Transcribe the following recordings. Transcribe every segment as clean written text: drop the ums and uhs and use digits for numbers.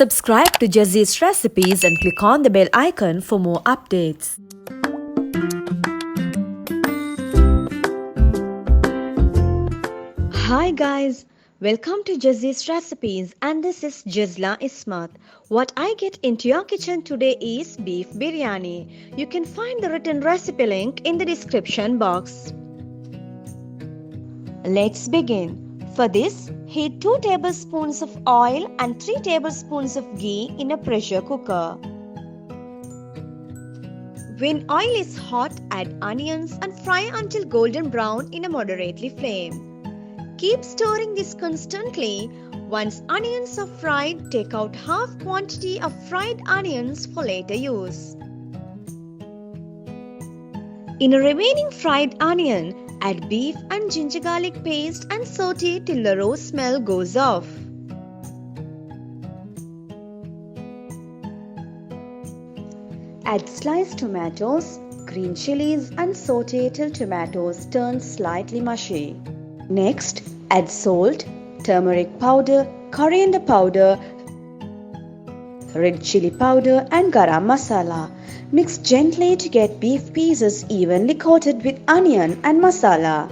Subscribe to GHEE's Recipes and click on the bell icon for more updates. Hi guys, welcome to GHEE's Recipes and this is Jazla Ismat. What I get into your kitchen today is beef biryani. You can find the written recipe link in the description box. Let's begin. For this, heat 2 tablespoons of oil and 3 tablespoons of ghee in a pressure cooker. When oil is hot, add onions and fry until golden brown in a moderately flame. Keep stirring this constantly. Once onions are fried, take out half quantity of fried onions for later use. In a remaining fried onion, add beef and ginger garlic paste and saute till the raw smell goes off. Add sliced tomatoes, green chilies and saute till tomatoes turn slightly mushy. Next, add salt, turmeric powder, coriander powder, red chili powder and garam masala. Mix gently to get beef pieces evenly coated with onion and masala.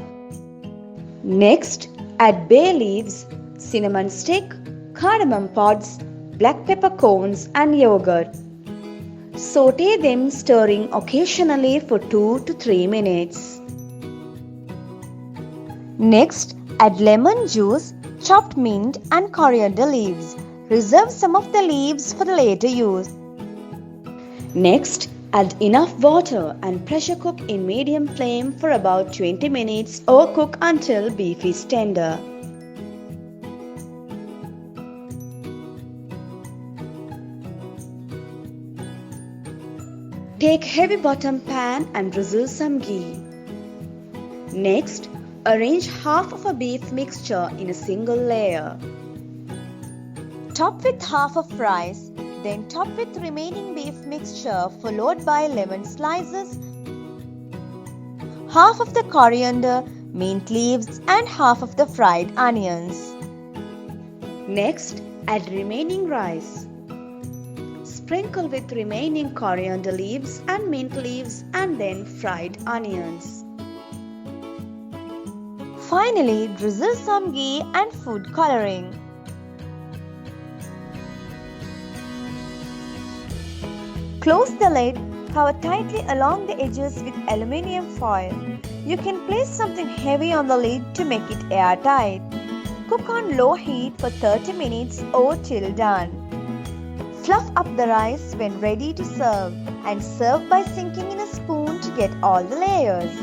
Next, add bay leaves, cinnamon stick, cardamom pods, black pepper cones and yogurt. Saute them, stirring occasionally for 2 to 3 minutes. Next, add lemon juice, chopped mint and coriander leaves. Reserve some of the leaves for the later use. Next, add enough water and pressure cook in medium flame for about 20 minutes or cook until beef is tender. Take heavy bottom pan and drizzle some ghee. Next, arrange half of a beef mixture in a single layer. Top with half of rice. Then top with remaining beef mixture followed by lemon slices, half of the coriander, mint leaves and half of the fried onions. Next, add remaining rice. Sprinkle with remaining coriander leaves and mint leaves and then fried onions. Finally, drizzle some ghee and food coloring. Close the lid, cover tightly along the edges with aluminium foil. You can place something heavy on the lid to make it airtight. Cook on low heat for 30 minutes or till done. Fluff up the rice when ready to serve and serve by sinking in a spoon to get all the layers.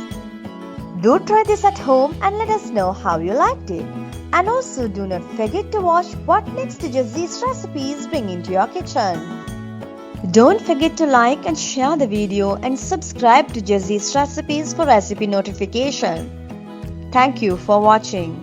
Do try this at home and let us know how you liked it. And also do not forget to watch what next GHEE's recipes bring into your kitchen. Don't forget to like and share the video and subscribe to GHEE's Recipes for recipe notification. Thank you for watching.